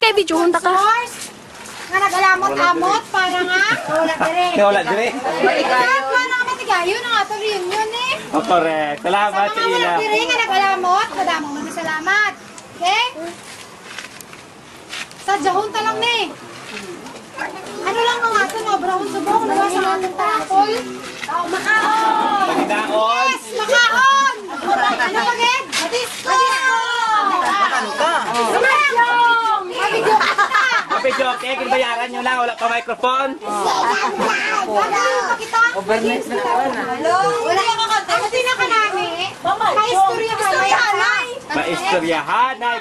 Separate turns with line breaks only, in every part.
kay video hunta ka.
Nga nag-alamot-amot para nga. Wala dire.
Wala dire.
Ikaw pa na matigayo na nga ito reunion eh.
Oh, correct. Salamat sa ila.
Wala dire nga nag-alamot. Madamang magsalamat. Okay? Sadya hunta lang ni. Ano lang mga ito, nobrahon subong. Nawa sa ating takol. Makaon!
Pagdaon!
Yes! Makaon! Ano pagin? Madisko! Sumasyong! Mabigyo ka!
Mabigyo, okay? Kung bayaran nyo lang, wala pa microphone.
Wala pa kita? Overnight na naman na. Wala ka kakanta. Kasi na ka namin. Maistoryahanay.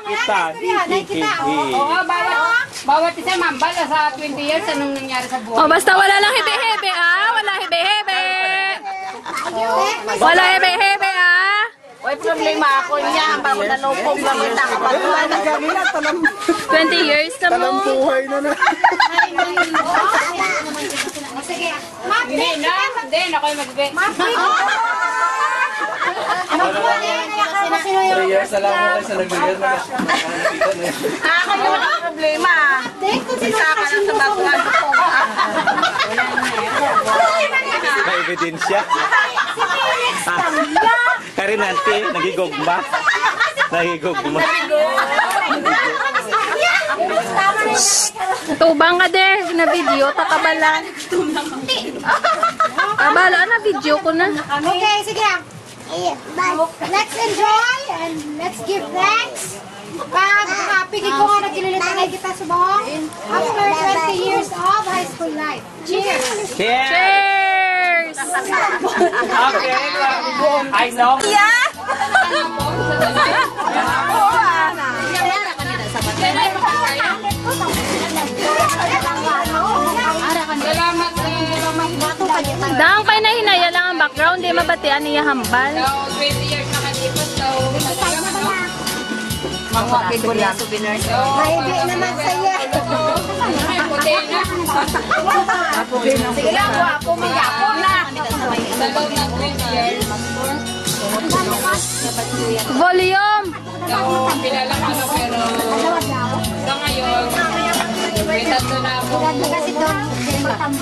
Maistoryahanay kita.
Oo,
bawat isa mambala sa 20 years, anong nangyari sa buhay?
Oh, basta wala lang hebe-hebe ah. Wala hebe-hebe. Wala hebe-hebe ah.
May problema ako niya, bago na lupong lamita ka pa.
20 years na mo.
Talampuhay na na.
sige.
Hindi na, hindi na kayo magbe.
Ano po?
3 years na lang mo sa nag-year na.
Kayo wala problema. Isa ka lang sa baguhan.
May ebidensya. Kari nanti, nagigugma. Nagigugma.
Tubang ka de, na video, takabalan. Kabala na video ko na.
Okay, sige. Let's enjoy and let's give thanks. Happy ko nga nagkililitanay kita sa buhong. After 20 years of high school life. Cheers!
Cheers!
Okay, I know.
Yeah! Dahang kay na hinaya lang ang background, di mabatian niya hambal.
20 years nakalipas daw. Mga pibuli souvenir.
Mahibi naman sa iyo.
Ay, puti na.
Sige lang, ako mag-ako na.
Sa loob ng 20 years.
Volume!
So, kilala ko na pero sa ngayon, may tatlo na ako.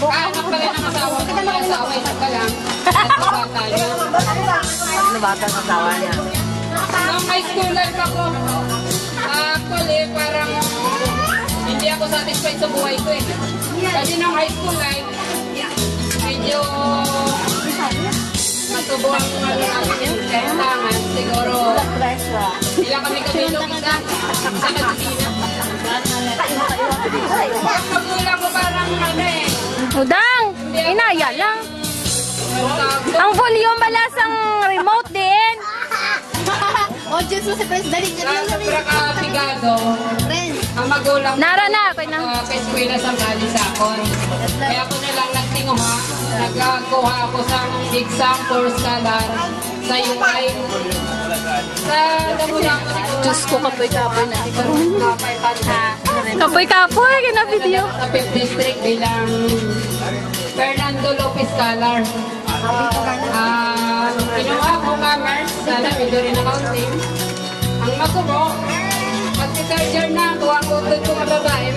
Anak pala ng asawa ko. May asawa, isa pa lang. At bata niya.
Ano ba ang asawa niya?
Nung high school life ako, actually, parang hindi ako satisfied sa buhay ko eh. Kasi nung high school life, medyo matubo ang kailangan. Siguro, ilang kami kabilog isa sa Katusina. Ang magulang ko parang ano eh.
Udang! Inaya lang. Ang volume balasang remote din.
Oh, Jesus, si Pres, dali ka lang.
Sobra ka-pigado. Ang magulang ko
Nara na, ako na.
sa eskwela sa Balisakon. Kaya ako na lang nagtinguha. Nagkakuha ako sa exam for scholar sa UI. Sa damulang ko siguro.
Diyos ko, kapoy-kapoy na.
Kapay panta.
Kapoy-kapoy, kina video.
Sa 5th district bilang Fernando Lopez Scholar. Kinuha ko commerce sa Lapidorin Accounting. Ang magumo, pag-third year na ako, ang utod ko mga babae,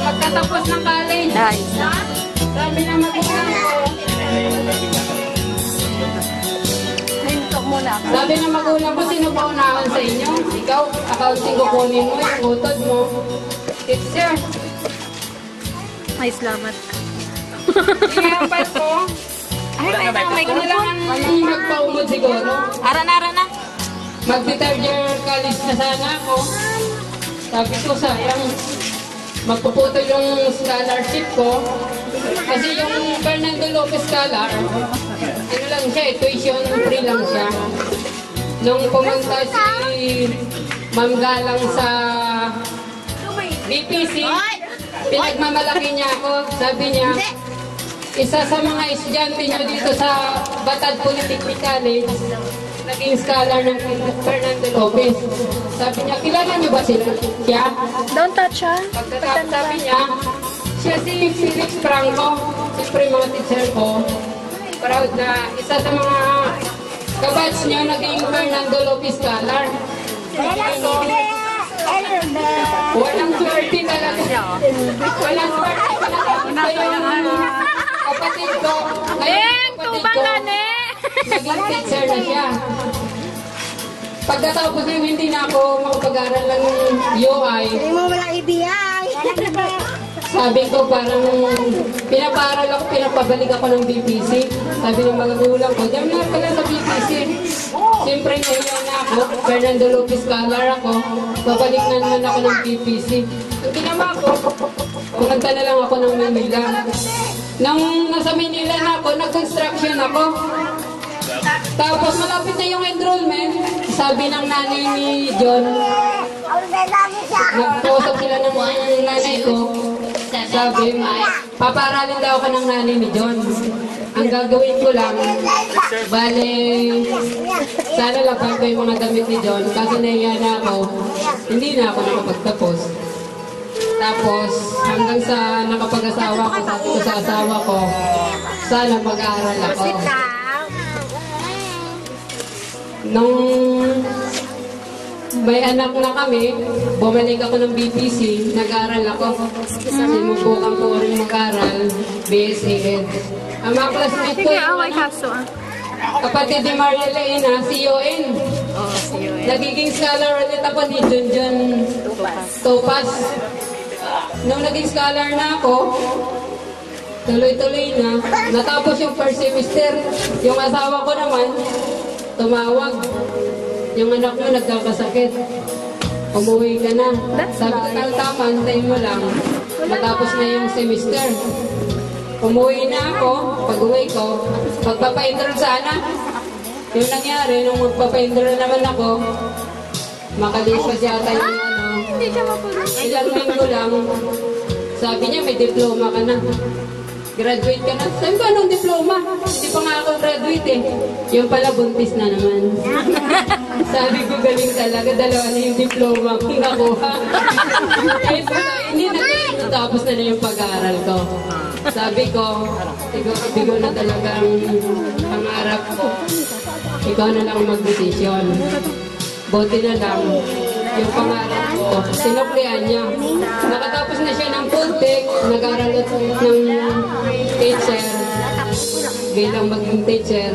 magkatapos ng college.
Nice.
Sabi na magulang ko, sabi na magulang ko, sino pa unahan sa inyo? Ikaw, accounting ko kunin mo, yung utod mo. Teacher.
Ay, salamat.
Ingapat ko. Ay, may kailangan magpaumod siguro.
Ara na.
Mag-third year college na sana ako. Sabi ko, sayang, magpuputol yung scholarship ko. Kasi yung Fernando Lopez Scholar, ano lang siya, tuition free lang siya. Nung pumunta si Ma'am Galang sa BPC, pinagmamalaki niya ako. Sabi niya, isa sa mga estudyante niyo dito sa Batad Polytechnic College, naging scholar ng Fernando Lopez. Sabi niya, kilala niyo ba sila? Siya?
Don't touch ha.
Pagkatapos sabi niya, siya si Felix Franco, siyempre mga teacher ko. Proud na isa sa mga kabats niyo naging Fernando Lopez Scholar. Walang swerte talaga. Walang swerte talaga. Yung kapatid ko.
Tubang ka ne.
Naging teacher na siya. Pagkatapos yung hindi na ako makapag-aral ng UI,
Hindi mo wala ibiyay.
sabi ko parang pinapaaral ako, pinapabalik ako ng BPC. Sabi ng mga magulang ko, diyan na pala sa BPC. Siyempre ngayon na ako, Fernando Lopez Scholar ako, babalik na naman ako ng BPC. Ang ginawa ko, pumunta na lang ako ng Manila. Nang nasa Manila na ako, nag-construction ako. Tapos malapit na yung enrollment, sabi ng nanay ni John, nagkausap sila ng nanay ko, sabi, paparalin daw ako ng nanay ni John. Ang gagawin ko lang, bale, sana laban ko yung mga damit ni John, kasi nahiya na ako, hindi na ako nakapagtapos. Tapos, hanggang sa nakapag-asawa ko, sabi ko sa asawa ko, sana mag-aaral ako. Nung may anak na kami, bumalik ako ng BPC, nag-aral ako. Sinubukan ko rin mag-aral, BSA Ed. Ang mga classmate ko yung kapatid ni Maria Elena, CON. Nagiging scholar ulit ako ni John Topas. Nung naging scholar na ako, tuloy-tuloy na. Natapos yung first semester. Yung asawa ko naman, tumawag. Yung anak mo nagkakasakit. Umuwi ka na. Sabi ko, tama, antayin mo lang. Matapos na yung semester. Umuwi na ako. Pag-uwi ko, magpapa-enroll sana. Yung nangyari, nung magpapa-enroll naman ako, makalisas yata yung ilang linggo lang. Sabi niya, may diploma ka na. Graduate ka na. Sabi ko, anong diploma? Hindi pa nga ako graduate eh. Yung pala, buntis na naman. Sabi ko, galing talaga. Dalawa na yung diploma kung nakuha. Hindi na galing. Tapos na yung pag-aaral ko. Sabi ko, siguro na talaga ang pangarap ko. Ikaw na lang mag-desisyon. Buti na lang. Yung pangarap ko, sinuklian niya. Nakatapos na siya ng Pultec, nag-aral ng teacher, bilang maging teacher.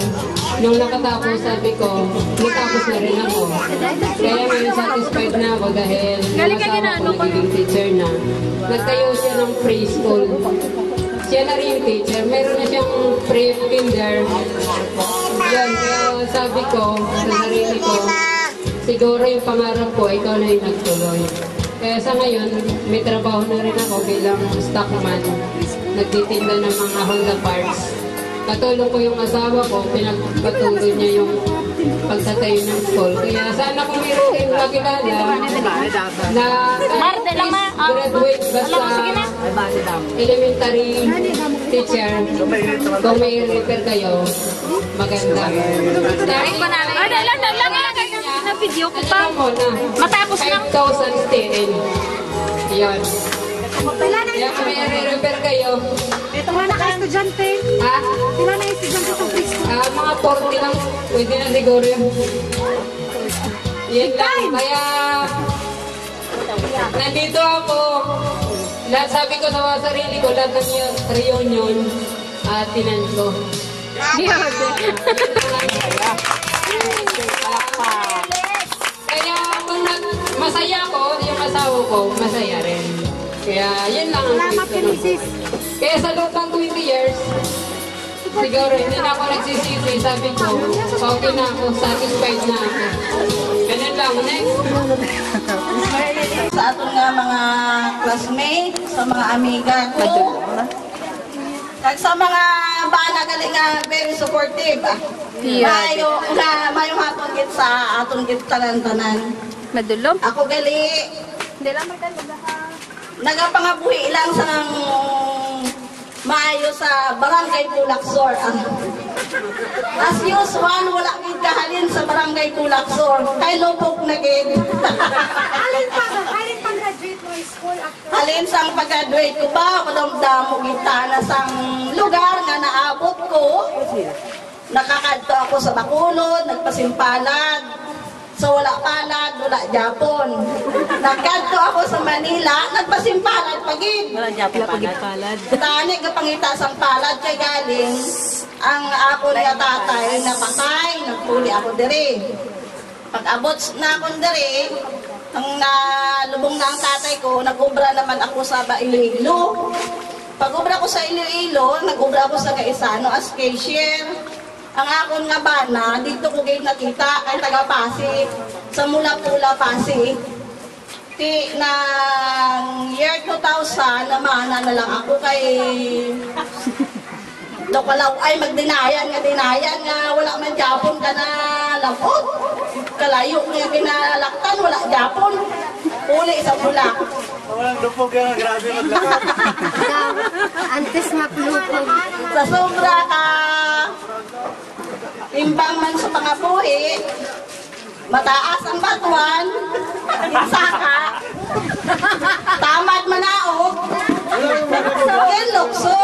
Nung nakatapos, sabi ko, natapos na rin ako. Kaya ngayon satisfied na ako dahil yung asawa ko nagiging teacher na. Nagtayo siya ng preschool. Siya na rin yung teacher. Meron na siyang pre-kinder. Yan, kaya sabi ko sa sarili ko, siguro yung pangarap ko, ikaw na yung nagtuloy. Kaya sa ngayon, may trabaho na rin ako bilang stockman. Nagtitinda ng mga Honda parts. Katulong ko yung asawa ko, pinagpatuloy niya yung pagtatayo ng school. Kaya sana kung meron kayong makilala na graduate basta elementary teacher, kung may repair kayo, maganda.
Na video ko pa. Matapos na.
5,000 STL. Yan. Kaya kung may repair kayo,
Ito nga naka-estudyante.
ha?
Sila na estudyante sa preschool.
Mga 40 lang. Pwede na siguro yun. Yan lang. Kaya, nandito ako. Lahat sabi ko sa sarili ko, lahat ng reunion, tinan ko. Kaya kung masaya ko, yung asawa ko, masaya rin. Kaya yan lang ang gusto ko. Kaya sa loob ng 20 years, siguro hindi na ako nagsisisi. Sabi ko, okay na ako, satisfied na ako. Ganun lang. Next.
Sa aton nga mga classmates, sa mga amiga ko, kag sa mga bana gali nga very supportive. Mayo hatong git sa aton git tanan-tanan.
Madulom.
Ako gali nagapangabuhi lang sa nang maayo sa Barangay Pulaksor. As usual, wala gid kahalin sa Barangay Pulaksor. Kay lubog na gid.
Alin pang graduate mo school after?
Halin sang pag-graduate ko ba, madamdamo kita na sang lugar nga naabot ko. Nakakadto ako sa Bacolod, nagpasimpalad So wala palad, wala Japon. Nagkadto ako sa Manila, nagpasimpalad pagid.
Wala Japon palad.
Tani kapangita sang palad kay galing ang ako nga tatay napatay, nagpuli ako diri. Pag abot na ako diri, ang nalubong na ang tatay ko, nag-ubra naman ako sa Iloilo. Pag-ubra ko sa Iloilo, nag-ubra ako sa Gaisano as cashier. Ang akon nga bana, dito ko kayo nakita, ay taga-Pasig, sa Mula-Pula, Pasig. Ng year 2000, namana na lang ako kay Dokalaw ay magdinayan nga wala man Japon ka na lapot. Kalayo nga ginalaktan, wala Japon. Uli sa bulak.
Walang lupog yan, grabe maglakad.
Antes maplupog.
Sa sobra ka, timbang man sa pangabuhi, mataas ang batuan, saka, tamad manaog, lukso.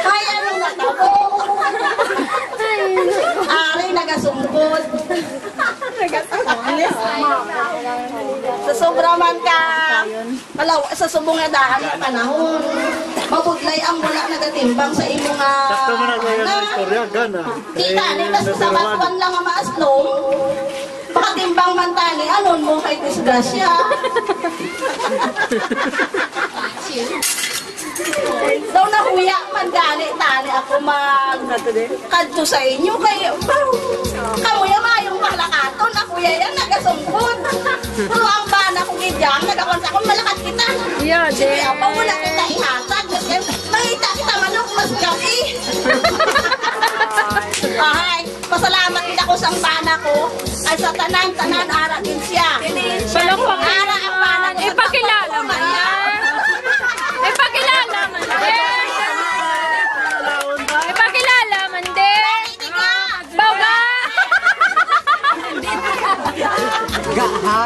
Ay, anong natabo? Ari, nagasungkod. Sa sobra man ka, sa subong nga daan na panahon, mabudlay ang mula nagatimbang sa imo nga.
Sakto mo na ngayon ang istorya, gana.
Kita, nitas sa batuan lang ang maaslong, pakatimbang man tani, anon mo kay disgrasya. Daw nahuya man tani ako kadto sa inyo kay kamuya mayong palakaton ako yan nagasungkod. Pero ang bana ko gidyang nagakonsa akong malakat kita.
Yeah,
Sige, apa wala kita ihatag. Mahita kita manok mas gabi. Ay, pasalamat din ako sa bana ko ay sa tanan ara din siya.
Palong pang
Ara ang bana ko.
ipakilala man yan. Ipakilala man din. Ipakilala man din. Baga!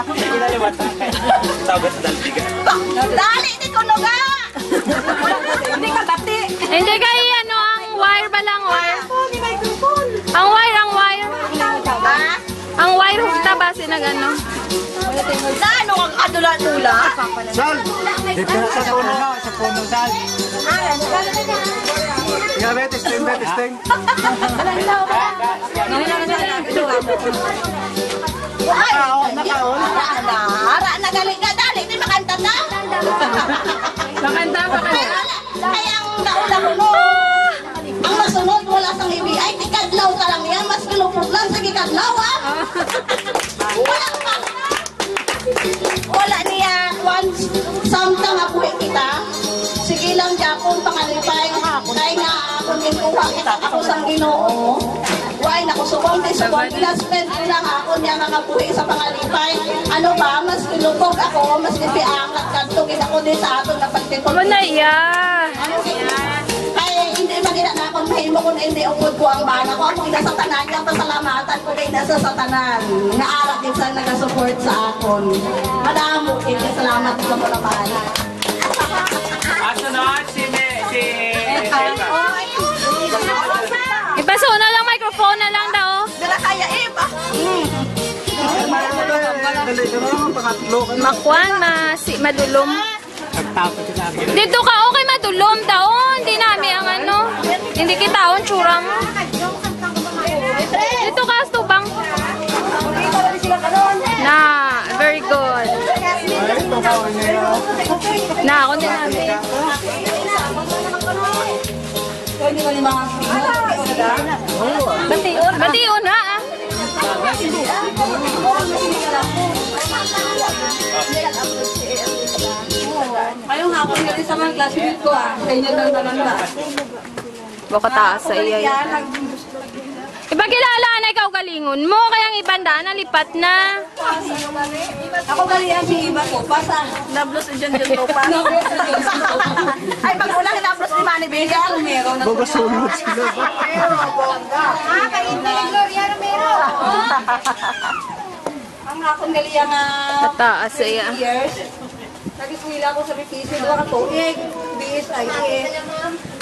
Kinaliwatan kay sabat dalbiga.
Dali, di ko nuga! Hindi ka bati.
Hindi kayo ano, ang wire ba lang wire? Ang wire.
Ha?
Ang wire hugta ba sinagano?
Ano ang adula-dula?
Sal! Dito na sa puno, Sal. Nga, testing. Nakaon.
Ara na galing ka, dali, di makanta na.
Makanta ba kayo?
Kaya ang nauna ko no, ang nasunod wala sang ibigay, tikadlaw ka lang yan, mas kilupot lang sa gikadlaw ah. Wala niya, once, samtang apuhin kita, sige lang Japon, pangalipay, kaya nga ako din kuha kita, ako sang Ginoo. Why, nakusubong, spend lang ako niya nakapuhi sa pangalipay. Ano ba, mas kilupog ako, mas kipiangat kadtugin ako din sa ato na pagtipon.
Muna iya.
Ay, hindi magina na akong mahimo kung hindi upod ko ang bana ko. Ako nasa tanan niya, pasalamatan ko kay nasa sa tanan. Naarak din sa nag-support sa akon. Madamo, salamat sa mga bana.
Asunod si
Ipasuna lang microphone na lang daw.
Dala kaya iba.
Dali ka na naman, pangatlo ka na.
Makwan, madulom. Dito ka, okay madulom daw. Hindi namin ang ano. Hindi kita ang tsura mo. Dito ka, Stubang. Na, very good. Na, ako din namin. Bation na ah.
Ayong hapon nga sa mga classmate ko ah. Sa inyo lang naman ba?
Baka taas sa iya. Ipakilala na ikaw galingon mo, kayang ibanda na lipat na.
Ako galihan si iba ko. Basta. Nablos dyan ko pa. Ay, pag ulang nablos ni Manny Bigal. Meron na.
Baga sunod sila.
Ah, kay Gloria Romero.
Ang akong galihan nga
Taas sa iya.
years. Nag-iswila ako sa BPC. Doon ka tuig. BSIC.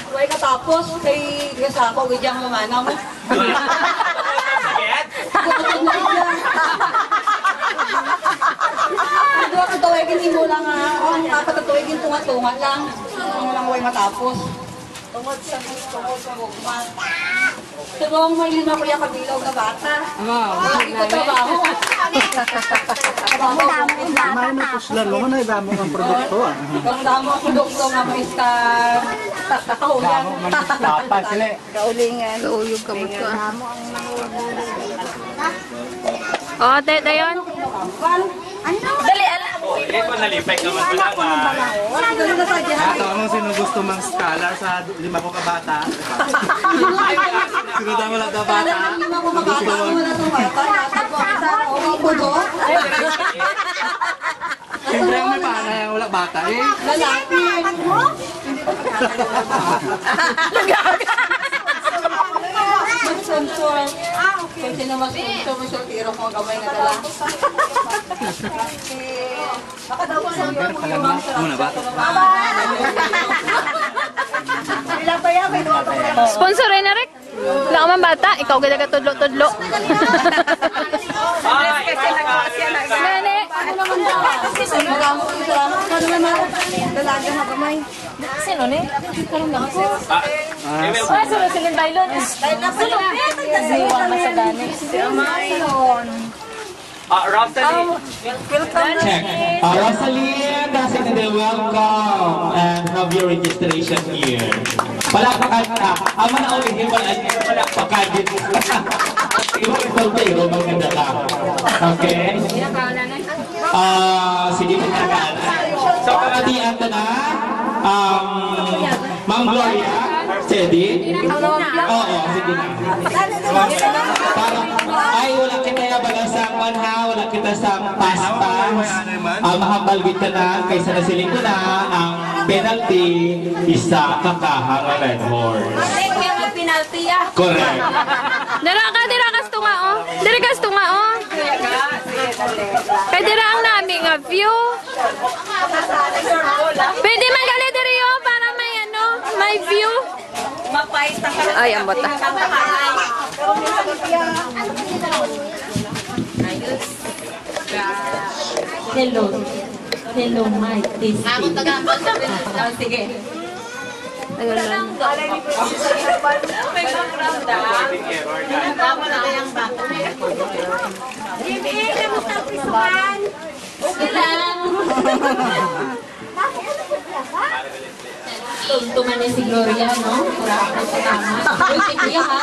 Huwag katapos. Kay Gasa ako. Gidyang mga anak mo. hindi mo lang ang kapatatuig yung tunga-tunga lang. Ang lang huwag matapos. Tungod sa gugman. Tulong mo yung Kuya Kabilaw na bata. Lagi ko trabaho.
May na po sila, luman na damo ang produkto.
Ang damo ang produkto nga may star.
Damo, manipapa sila.
Kaulingan.
Kauyog ka mo to. Oh, dayon.
Dali, alam mo.
Eh, kung nalipay ka man lang,
Dali na sa dyan.
Ato ang sino gusto mang scholar sa 5 ko kabata. Sino daw wala ka bata?
Hindi mo mabata ako wala itong bata. Natagpo ako sa uwang pudo.
Siyempre ang may pana yung wala bata eh.
Lalaki. Mag-sponsor. Kung sino mag-sponsor, may sortiro ko ang gamay na dala. Baka daw sa iyo mo yung mga
Muna ba?
Ilang pa yan, may duwa pa.
Sponsor rin na Rick. Wala ka man bata, ikaw ganda ka tudlo-tudlo. Nani?
Dalaga na gamay.
Sino ni? Karoon na ako.
Ah,
Sino silin bailon? Ziwang masadani.
Rosalie.
Check. Rosalie, President, welcome and have your registration here. Palakpakan ka. Ama na ulit, palakpakan din. Iba ito tayo, maganda ka. Okay? Sige, magkakaan. So, pangatian ko na, Ma'am Gloria, steady. Oo, sige na. Parang, ay, wala kita yabalang sa manha, wala kita sa pas-pas. Mahambalwit ka na, kaysa nasiling ko na, ang penalty, isa kakahang red horse. Correct.
Dira kas tunga oh. Dira kas tunga oh. Kay dira ang nami nga view. Pwede man gali diri oh para may ano, may view. Ay, ang bata.
Hello. Hello, Mike. Ako tagambal sa business. Sige.
Ayun lang.
May background tama na kayang background.
Bibi, kamusta ang pisukan?
Okay lang. Tuntuman niya si Gloria, no? Pura ako sa tama. Uy, si Kuya, ha?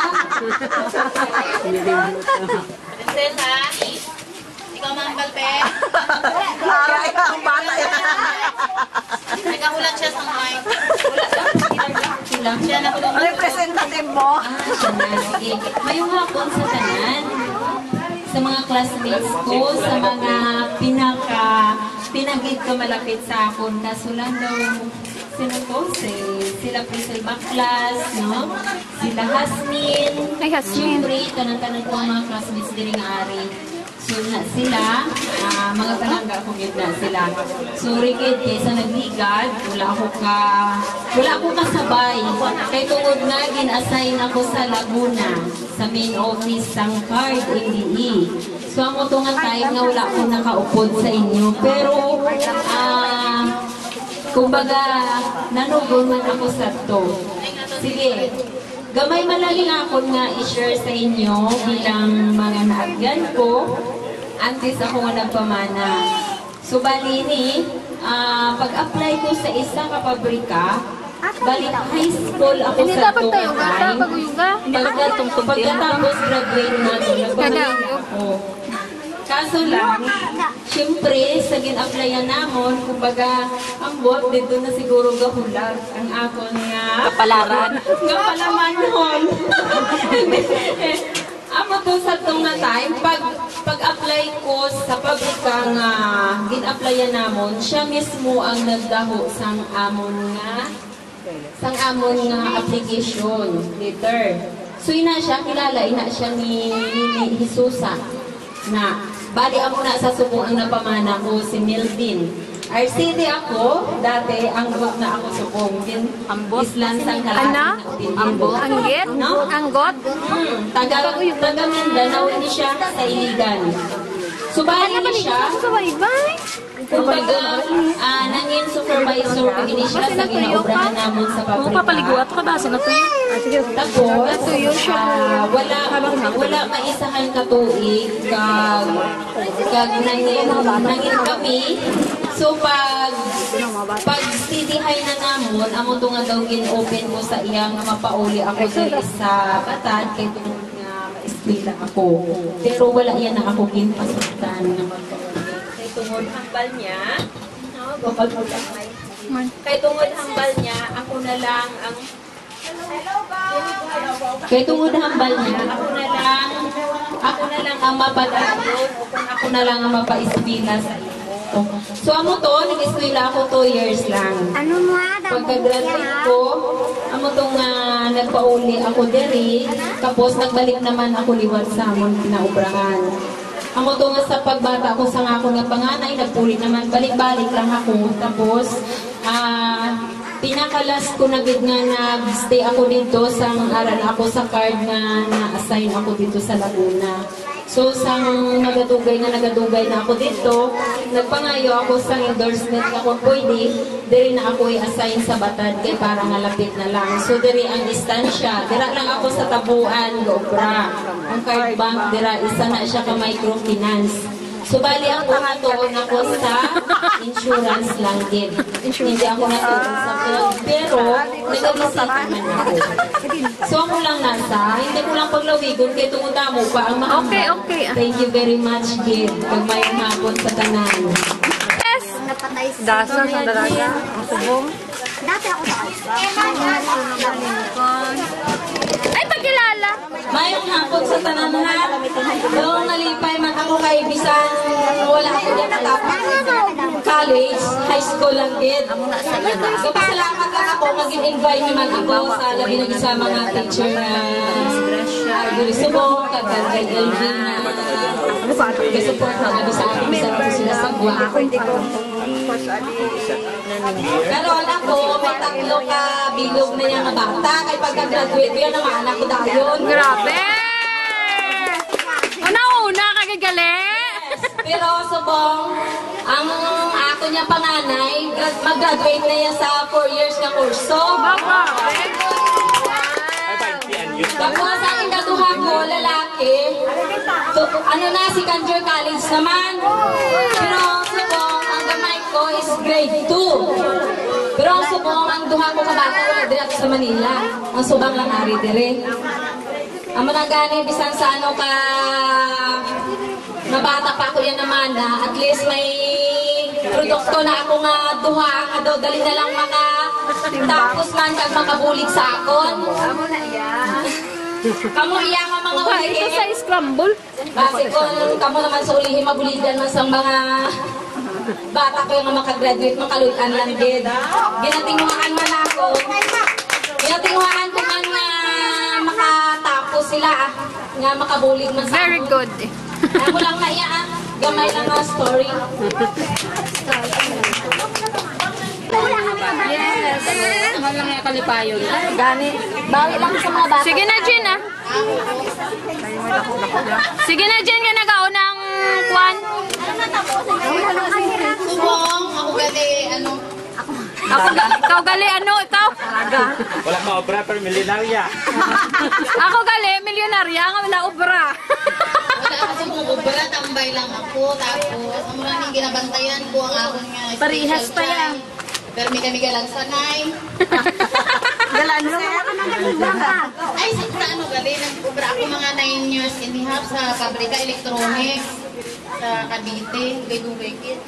Vincent, ha? Ikaw mga balpe.
Ang bata yan.
Nagkahulat siya sa mic. Hulat siya na kulong.
Representative mo.
Siya na. Sige. Mayong hapon sa tanan. Sa mga classmates ko, sa mga pinagid ka malapit sa akon. Kaso lang daw, sino to? Sila Priscil Baklas, no? Sila Hasmin.
Ay, Hasmin.
Siyempre, tanan-tanan ko ang mga classmates din ng Ari. So, na sila, mga talangga akong na sila. So, Rikid, kaysa nagligad, wala ako kasabay. Kaya tungod na, gin-assign ako sa Laguna, sa main office, sang card, MDE. So, ang utungan tayo nga wala akong nakaupod sa inyo. Pero, kumbaga, nanugon man ako sa to. Sige. Gamay malali ako nga i-share sa inyo bilang mga naagyan ko. Antes ako nga nagpamana. So, bali ni, pag-apply ko sa isang kapabrika, balik high school ako
Hindi
sa
dapat tayo gata, pag-uyuga.
Pagkatapos graduate na ito, nagpamana ako. Kaso lang, siyempre, sa gin-applyan namon, kumbaga, ang bot, dito na siguro gahulag ang akon nga kapalaran. Nga palamanon. Amo to sa itong na time, pag-apply ko sa pabrika nga gin-applyan namon, siya mismo ang nagdaho sang amon nga application letter. So, ina siya, kilala, ina siya ni Jesusa na bali ako na sa subong ang napamana ko si Melvin. RCD ako, dati anggot na ako subong. Islan sang
Ana? Anggit?
No?
Anggot?
Taga Mindanao ni siya sa Iligan. So bali ni siya,
Sa baybay?
Kumbaga, nangin supervisor ko ini siya sa ginaubrahan namon sa pabrika.
Kung papaliguat ka ba? Sino to yun?
Tapos, wala maisahan ka tuig kag nangin kami. So pag titihay na namon, amo to nga daw gin-open mo sa iyang mapauli ako sa batad kay tungod nga ma-explain ako. Pero wala yan na ako ginpasutan nga magpauli. Kay tungod hambal niya, kay tungod hambal niya, ako na lang ang kay tungod hambal niya, ako na lang ang mapadayon o kung ako na lang ang mapa-eskwela sa iyo. So amo to, nag-eskwela ako 2 years lang.
Ano mo
Pagka-graduate ko, amo to nga nagpauli ako diri, tapos nagbalik naman ako liwat sa amon pinaubrahan. Amo to nga sa pagbata ko sa nga ako nga panganay, nagpuli naman, balik-balik lang ako. Tapos, pinakalas ko na gid nga nag-stay ako dito sa aral ako sa card na na-assign ako dito sa Laguna. So, sang nagadugay na ako dito, nagpangayo ako sa endorsement na kung pwede, diri na ako i-assign sa Batad kay para malapit na lang. So, diri ang distansya. Dira lang ako sa Tabuan, Gobra. Ang card bank, dira isa na siya ka microfinance. So, bali ako natuon ako sa insurance lang din. Hindi ako natuon sa field, pero nag-visit naman ako. So, ako lang nasa, hindi ko lang paglawigon kay tungunda mo pa ang mahamba.
Okay.
Thank you very much, Gid. Pagmayang hapon sa tanan.
Yes! Dasa sa dalaga. Ang subong.
Dati ako sa
Ay, pagkilala!
Mayong hapon sa tanan ha. Noong nalipay man ako kay Bisan, wala ako dyan natapos. College, high school lang Gid. Kapasalamat lang ako, mag-invite naman ako sa labi ng isa mga teacher na Guri Subong, kay Elvin na support na gabi sa akin, bisan ko sila sa buwa. Karoon ako, may 3 ka bilog na yung bata, kay pagka-graduate ko yan, ang mga anak ko dayon.
Grabe! Una-una, kagagali!
Pero Subong, ang ako niya panganay, mag-graduate na yan sa 4 years na kurso. Tapos sa aking katuha ko, lalaki, so, ano na, si Kanjur College naman. Pero Subong, ang gamay ko is grade 2. Pero ang Subong, ang duha ko kabata, wala din ako sa Manila. Ang Subang lang ari dire. Ang managani, bisan sa ano ka, nabata pa ako yan naman na, at least may produkto na ako nga duha, nga daw dali na lang mga tapos man kag makabulig sa akon. Kamu iya nga mga ulihin.
Ito sa scramble.
Kasi kung kamu naman sa ulihin, mabuligan man sa mga bata ko yung makagraduate, makalutan lang din. Ginatinguhan man ako. Ginatinguhan ko man nga makatapos sila, nga makabulig man sa akon.
Very good.
Ako lang na iya, gamay lang nga story.
Yes.
Ano lang yung kalipayo?
Gani.
Bawi lang sa mga bata.
Sige na, Jen, ah. Sige na, Jen, nga nag-aon ng kwan.
Subong, ako gali, ano,
Ikaw gali, ano, ikaw?
Wala ka obra pero milyonarya.
Ako gali, milyonarya, nga wala obra.
wala ako sa mga ubra, tambay lang ako. Tapos, ang maraming ginabantayan ko ang akong nga
Parihas pa yan.
pero may kami galang sanay.
Galaan mo ka.
Ay, sa ano gali, nag-ubra ako mga 9 years and a half sa pabrika electronics sa Cavite, Dugay Kit.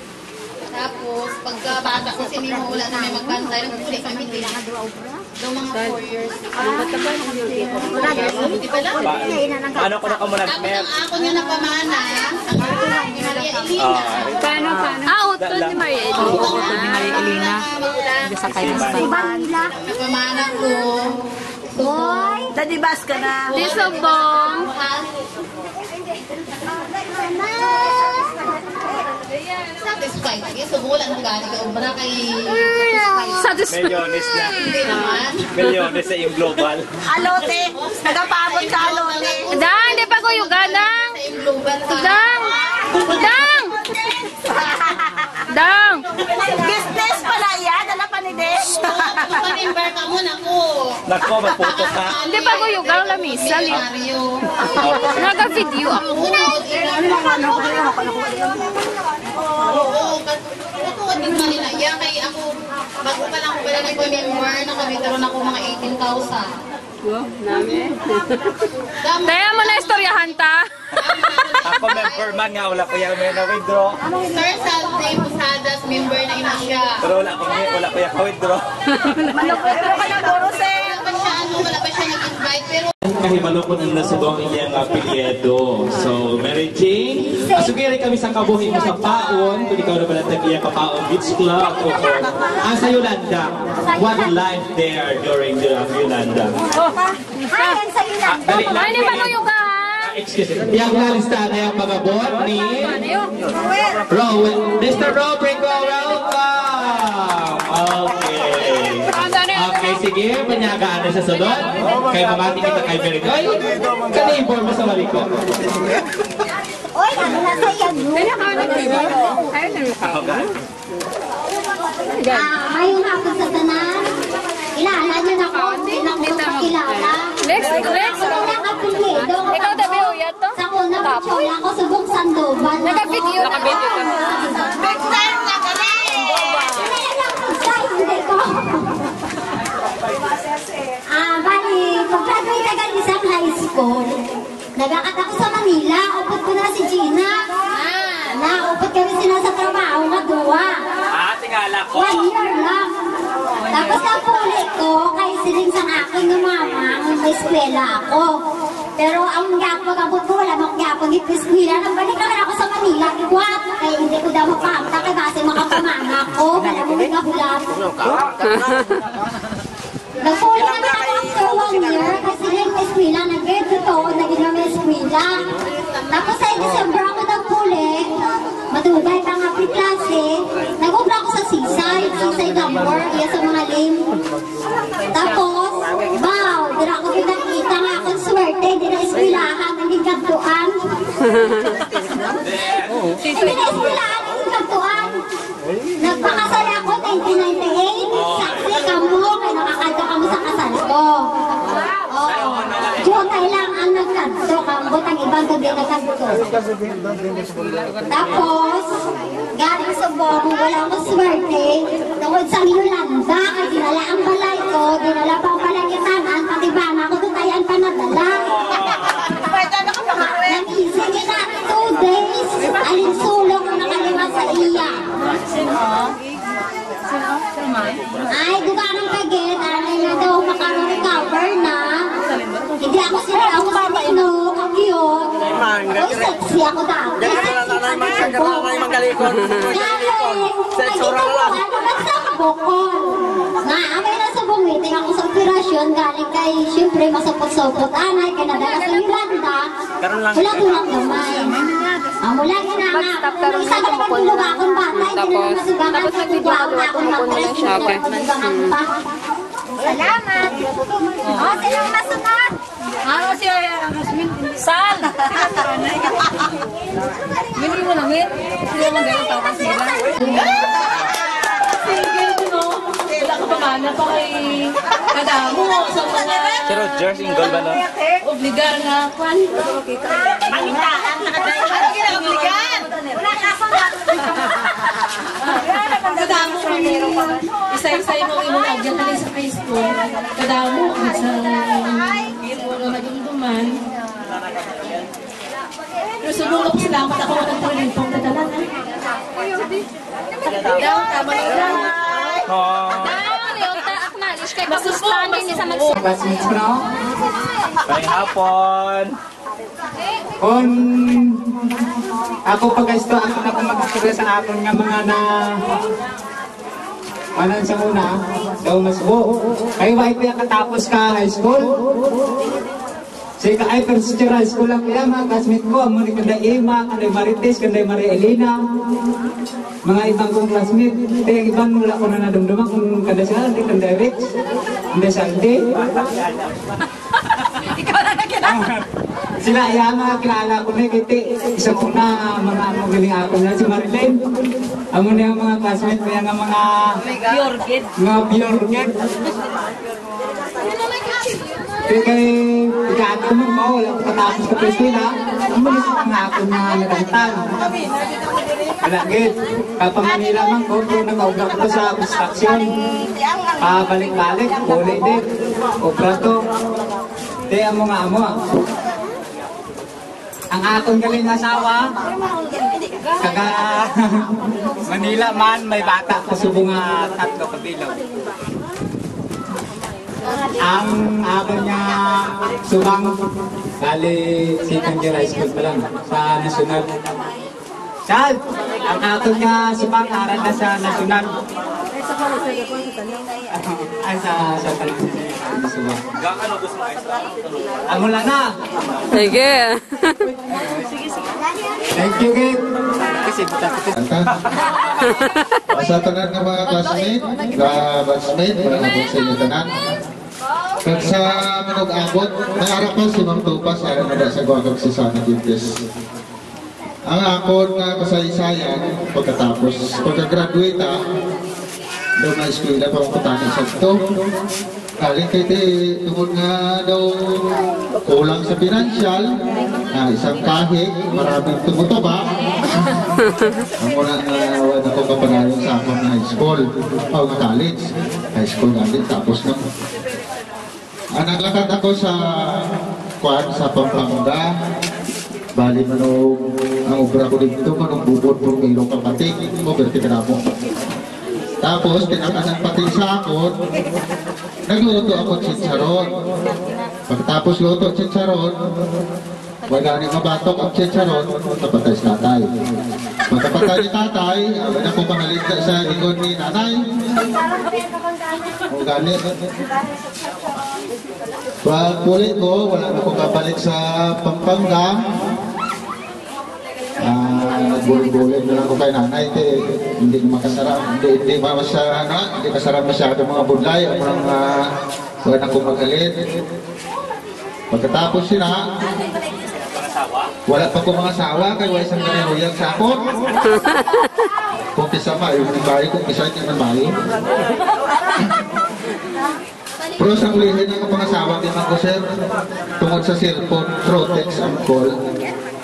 Tapos, pagka bata ko sinimo, wala na may magbantay, nag-uli kami din. Doon mga 4 years. Hindi pala.
Paano ko na ka muna
Tapos ang ako niya napamana, ang ni Maria Elena.
Paano? Utol ni Maria Elena.
Utol ni Maria Elena.
Sa kayo sa
Napamana ko.
Boy!
Dadibas ka na.
Di Subong.
Satisfied. Yes, so wala nang gani ka. Ubra kay...
Satisfied.
milyones na.
Hindi naman.
Milyones sa yung global.
Alote. Nagapabot ka alote.
Dang, di pa ko yung ganang.
Sa yung global ka.
Dang! Dang!
naman ako.
Nako, magputo ka.
Hindi pa ko yung gang lamisa.
Mario.
Naga-video ako.
Oo, kasi din nila. Yan kay ako, bago pa lang pala nag-member, nakabitaron ako mga 18,000.
Daya mo na istoryahan ta.
Ako member man nga, wala ko yung may na-withdraw.
Sir Salde Posadas, member na ina siya.
Pero wala ko yung withdraw.
Wala pa siya nag-invite, pero
Kahimalo ko nang nasubong iyang apelyedo. So, Mary Jane, asugiri kami sa kabuhi mo sa paon, kung ikaw na ba natag iyang kapaon Beach Club o sa Yolanda. What life there during the Yolanda?
Ayan sa Yolanda.
Ano ba ko yung gahan?
Excuse me. Yang nalista na yung mga bot ni Rowell. Mr. Rodrigo, welcome! Okay. Okay, sige. Panyagaan na sa sunod. Kay mamati kita kay Merigo. Ay, ka-neighbor mo sa Mariko.
Oy, ano na sa yan? Ngayong hapon sa tanan, kilala niyo na ako. Hindi na ako kakilala.
Next. Ikaw tabi uyat to?
Sa una, picture ako sa Buk Sandoval.
Naka-video ka.
Next time na kami! Hindi ko. Bali, pag-graduate agad isang high school, nag-akat ako sa Manila. Upot ko na si Gina. Naupot kami sila sa trabaho, magawa.
Tingala ko.
1 year lang. Tapos napulit ko, kay siling sa akin ng mama, may eskwela ako. Pero ang pag-abot ko, wala mong gyapon dito eskwela. Nang balik naman ako sa Manila, ikwat. Kaya hindi ko daw mapahamta, kaya base makapamama ko. Wala mo may nahulat. Nagpulit naman ako after 1 year, kasi lang may eskwela, nag-grade ito, naging na may eskwela. Tapos sa December ako nagpulit, matugay pa nga pre-klase, nag-ubra ako sa Seaside Gambor, iya sa mga lame. Tapos, wow, dira ako pinakita nga akong swerte, di na eskwelahan, naging kantuan. Hindi na eskwelahan, naging kantuan. Nagpakasal ako 1998, saksi kamo, kaya nakakanta kamo sa kasal ko. Jotay lang ang nagkanto, kambot ang ibang gabi nagkanto. Tapos, galing sa Bobo, wala akong swerte. Tungkol sa Yolanda, ay dinala ang balay ko, dinala pa ang palagitanan, pati bana ko tutayan pa nadala. Nag-ising na 2 days, alinsulong ang nakaliwa sa iya. Ay, duga ng kagit, alay na daw makarecover na. Hindi ako sila, ako sa tino, kagyot. Oy, sexy ako dati. Sexy ako. Naamay na sa bumiting ako sa operasyon, galing kay, siyempre, masapot-sapot anay, kaya nadala sa Yolanda. Wala tulang gamay. Mula ginanga, kung isa ka naman tuluga akong bata, hindi naman masugangan sa tugwa akong mag-dress. Salamat! O, silang masunod!
Ano siya? Sal! Hindi mo lang eh. Hindi mo gano'n tapos nila.
Sige, no? Wala ka pa mana pa kay kadamo sa mga
Pero Jersey Gold ba no?
obligar nga kwan.
Pangitaan, nakadaya. Obligan! Wala ka akong
Kadamo kami. Isa-isa yung mga imunagyan kami sa high school. Kadamo at sa mga madumduman. Pero sumulong salamat ako ng talentong nadalan.
Kay Basustan din sa magsulat.
May hapon.
Kung ako pag-gusto, ako na kung mag-istorya sa akin nga mga na manan sa una, daw mas kayo ba ito katapos ka high school? Sige ka ay first year high school lang kaya mga classmate ko, mga kanday Ima, kanday Marites, kanday Maria Elena, mga ibang kong classmate, kaya ibang wala ko na nadumduman kung kanday sila, kanday Rich, kanday Sandy.
Ikaw na nakita.
Sila, yan mga kilala ko na kiti. Isang una, mga magaling ako na si Marilyn. Amo na yung mga classmate ko yan, mga biorgit. Kaya ikato mo ko, wala ko patapos ko presila. Amo na sa mga ako na nakantan. Malagit, kapag Manila man ko, kung nag-augap ko sa construction, pabalik-balik, kulay din, obra to. Di amo nga amo. Ang akong galing asawa, kaga Manila man, may bata ko subong nga 3 kabilaw. Ang ako niya subang, bali secondary high school pa lang, sa national. Chad, ang ako niya subang, aral na sa national. Ay, sa national. Amo lang na.
Sige.
Thank you, Gabe.
Sa tanan ng mga classmate, batchmate, mga sa inyo tanan. Kag sa manag-abot, may arapan si Ma'am Tupas, ayaw na sa gawag si Sana Gildes. Ang akon nga kasaysayan, pagkatapos, pagka-graduate doon na eskwela pa putanin sa ito. Kaling kayo tungkol nga daw kulang sa pinansyal, isang kahig, maraming tumutuba. Ako na wala ko kapanayon sa akong high school, o college, high school natin, tapos na. Naglakad ako sa Pampanga, bali manong ang obra ko dito, manong bubod po ilong kapating, o vertigramo. Tapos, pinakanan pati sa akon, nagluto ako chicharon. Pagkatapos luto chicharon, wala nang mabatok ang chicharon, napatay sa tatay. Pagkapatay ni tatay, wala ko pangalit sa likod ni nanay. O ganit. Pagpulit ko, wala na akong kabalik sa Pampanga. Bulit-bulit na lang ko kay nanay, hindi makasarap, hindi masarap masyado mga budlay, wala na akong magalit. Pagkatapos sila, wala pa ko mga asawa, kaya wala isang nangyayang sa ako. Kung kisa pa, yung bayo, kung kisa yung bayo. Pero sa ulihin ng pangasawa, din ako sir, tungkol sa cellphone, through text and call.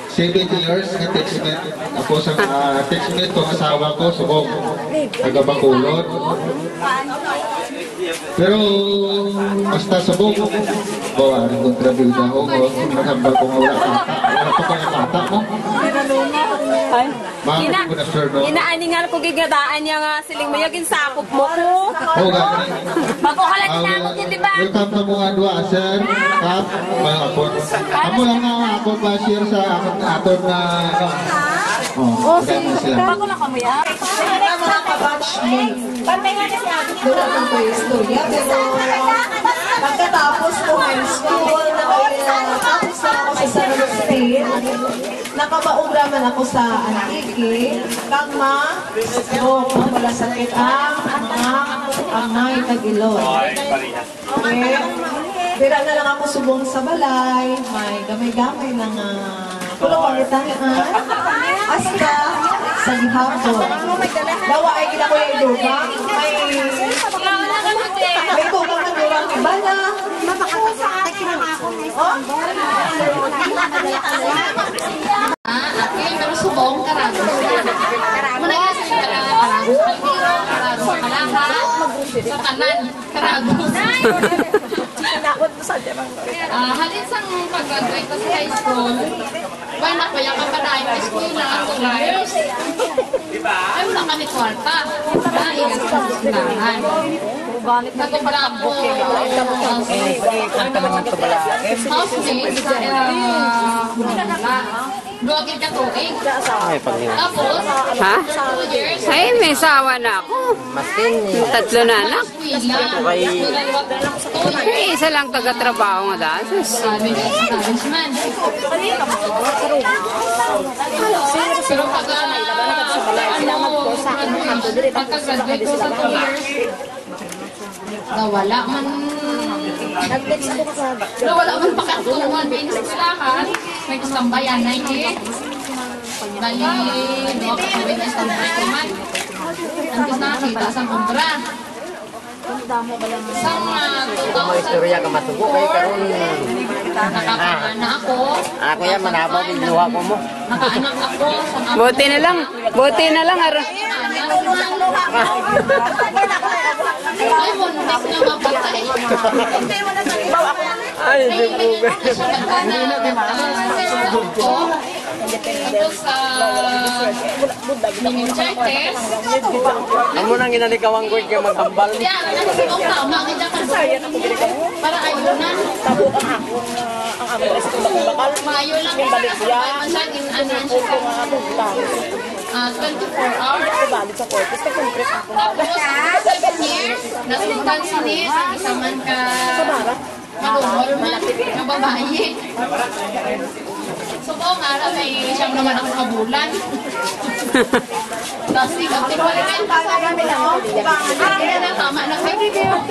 7 years na textmate ako sa textmate ko, asawa ko, subong, taga-Bacolod. Pero basta subong, bawa rin kontrabida ko, maghambal ko nga wala pa kaya bata mo.
Inaaningan ko gigadaan niya nga siling mayagin sakop mo ko.
Oo, gano'n.
Mabukalat na ako din, di ba?
Welcome na mga dua, sir. Kap, mga apon. Amo lang nga ako pa share sa aton na sila.
Bago lang kamo yan.
Mga kabatchmate. Wala kang pre-istorya, pero pagkatapos ko high school, tapos na ako sa San State, nakabaograman ako sa Antique, kagma, wala sakit ang mga itagilon. Okay? Pero na lang ako subong sa balay, may gamay-gamay ng kulong-pangitangan, hasta sa gihapon. Dawa ay gina ko yung iluba, may tubang na durang iba na.
Okay, pero subong karagos. Muna kasi karagos, kalaha, sa kanan, karagos. Halin sang pag-graduate ko sa high school, why na kaya ka pa na high school na 2 years? Ay, wala kami kwarta. Ingat sa sulahan. Nagkumpara ako housemate sa Gawagin ka tuig. Tapos, 2 years.
Ay, may sawa na ako. Yung 3 na anak. Ay, isa lang taga-trabaho nga dahil.
Pero pagka-graduate ko sa 2 years, Nawala man. Nawala man pakatungan din sa silahan. May kasambayan na eh. Bali, no, kasabay na sa naman. Antes nakakita sa kumbra. Sa mga 2004, nakapagana ako.
Ako yan, manabang yung luha ko mo.
Nakaanak ako.
Buti na lang. Buti na lang.
Ay, muntik na mapatay.
Ay, hindi po.
Ito sa meningitis.
Amo nang ginanigawang ko yung maghambal.
Yan, nagsimong tama. Kita ka para ayunan. Maayo lang. Masyadong anan siya. 24 hours. Tapos, 7 years, nasundan si Nis, ang isa man ka malumol man, na babae. So, kung nga, may siyang naman ako kabulan. Tapos, ikaw pa rin pa sa kami lang. Kaya na, tama na kayo.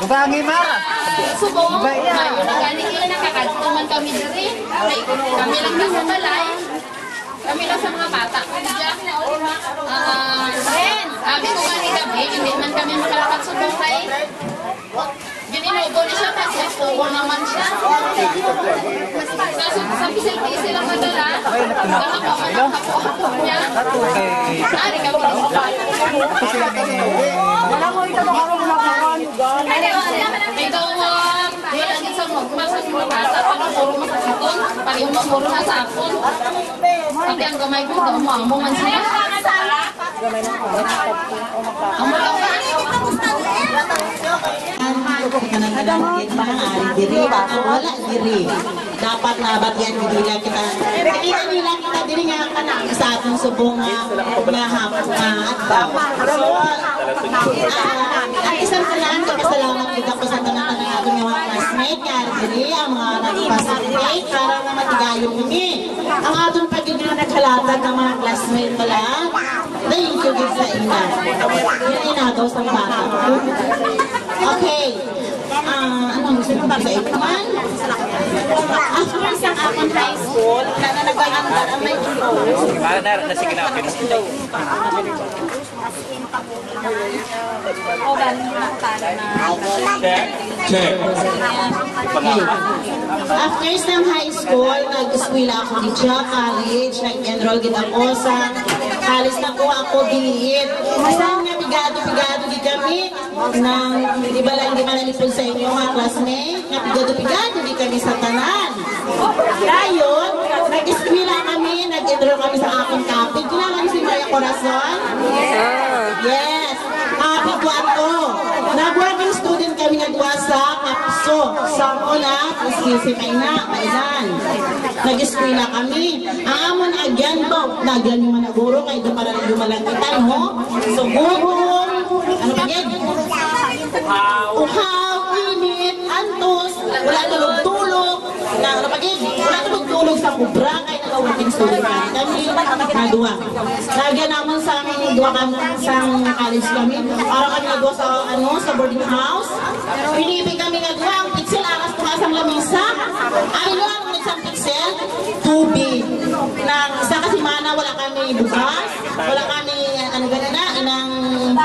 Bubangi ma!
So, kung ngayon, nagaling nakakatuman kami diri. Kami lang na sa balay. Kami lang sa mga bata. Sabi ko nga ni Gabi, hindi man kami makalakad sa buhay. Gininubo na siya kasi pugo naman siya. Sa pisil-pisil lang madala. Baka pa man ang hapo-hapo niya. Ari kami ng bata. Ikaw, wala din sa magmasas mga bata. Parang puro makasakon. Parang mamuro na sa akon. Pati ang gamay ko, mo man siya. Ang malawa.
Kanang ari diri wala diri dapat nabat yan dili kita nila kita diri nga kanang sa atong subong nga hapon at isang tanan kapasalamat kita ko sa tanan-tanan aton nga mga classmate nga diri ang mga nagpasakit para na matigayon kami ang aton pagiging naghalatag ng mga classmate pala thank you gid sa ina yun na daw sa bata. Okay. Ano gusto mo ba sa ikuman? After sa akong high school, nagpagandar ang may tulo.
Para na sige na akin.
Check.
After sa high school, nag-eskwela ako di college, nag-enroll gid ako sa college na ko ako giit. Masang nga pigado di kami nang di ba lang sa inyo mga classmate, nga pigado di kami sa tanan. Dayon, nag-eskwela kami, nag-enroll kami sa akong topic. Kilala niyo si Maria Corazon? Yes. Piguan ko. Nag-working student kami nagwa sa Kapso. Sa una, si Paina, Pailan. Nag-eskwela kami. Amon agyan po. Nagyan yung managuro kayo para lumalangitan, ho? So, gugong, ano pa yan? Uhaw, init, antos, wala tulog-tulog. Ano pa yan? Wala tulog-tulog sa kubra kayo nag-working student kami. Nagawa. Lagyan naman sa amin, duwa kami sa college kami. Para kami nagawa sa boarding house. Pinipig kami nagawa. Ang pixel, aras tumasang lamisa. Amin lang, isang pixel, tubig. Isa kasi mana, wala kami bukas. Wala kami, inang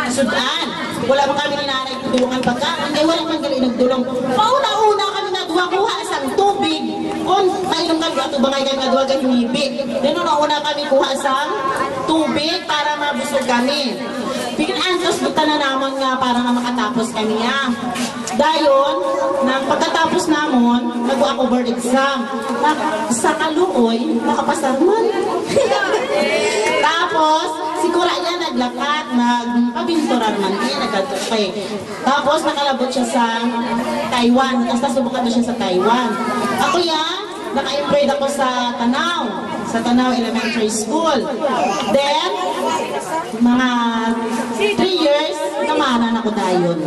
sudan. Wala pa kami ninanay tulungan pagkaan. Ay, wala man galing nagdulong. Pauna-una kami nagawa, kuha isang tubig. Kung mainom kami, ato bangay kami nagawa kami hibig. Una kami kuha isang tubig para mabusog kami. Bigyan antos buta na naman nga para nga makatapos kami nga. Dayon, nang pagkatapos namon, nagawa ako board exam. Sa kaluoy, nakapasarman. Tapos, sigura niya naglakat, nagpabinturan man niya, nagkatupay. Tapos, nakalabot siya sa Taiwan. Tapos, nasubukan na siya sa Taiwan. Ako yan, naka-employed ako sa Tanaw Elementary School. Then, mga 3 years, namanan ako dayon.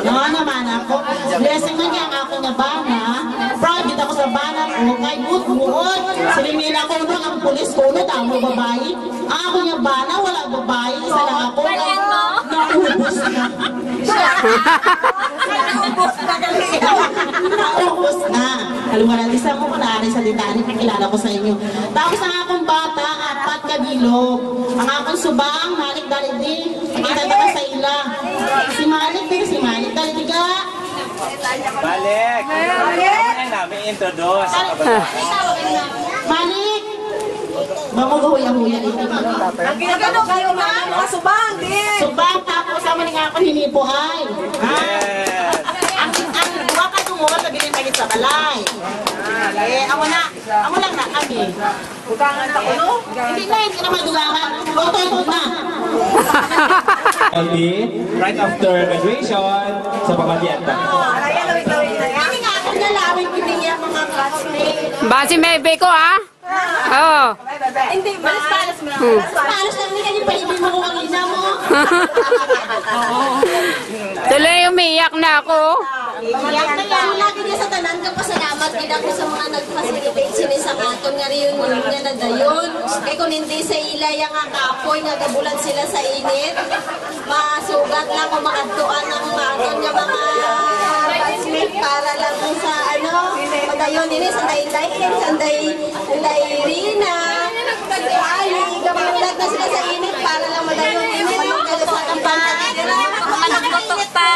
Namanan ako. Blessing man niya ang ako na bana. Proud dito ako sa bana ko. Kay buot-buot. Silimil ako doon ang pulis ko. Tamo babae. Ang ako niya bana, wala babae. Isa lang ako. Naubos na. Naubos na kami. Naubos na. Halumanan, isa mo kunari sa ditani, kakilala ko sa inyo. Tapos ang akong bata, 4 kabilog. Ang akong subang, Malik Dalidi. Pakita ka sa ila. Si Malik Dalidi ka.
Balik! Balik! Namin introduce.
Malik! Mamugahuya-huya ito.
Nagano kayo mga subang din.
Subang, tapos sama ni nga ako hinipuhay.
Yes!
Ang waka tungod, nabilin tagit sa balay. Amo lang na kami. Bukangan sa ulo? Hindi na madugangan. Otot na.
Only right after graduation sa Pamadianta.
Kami nga akong nalawin pinili ang mga classmates.
Basi Mebe ko, ha? Oo.
Hindi ba? Palos lang ni kanyo paibig mo kung ang ina mo.
Tuloy umiyak na ako.
Iyak na yan. Lagi niya sa tanan ka pasalamat gid ako sa mga nag-facilitate sini sa aton nga reunion nga na dayon. Kay kung hindi sa ilay nga kapoy nga gabulan sila sa init, masugat lang kung makadtuan ang aton nga mga para lang sa padayon din sa Sanday Rina, Ali, gabulat na sila sa init para lang madayon din ang kalusat ang pantay.
Anak ko pa.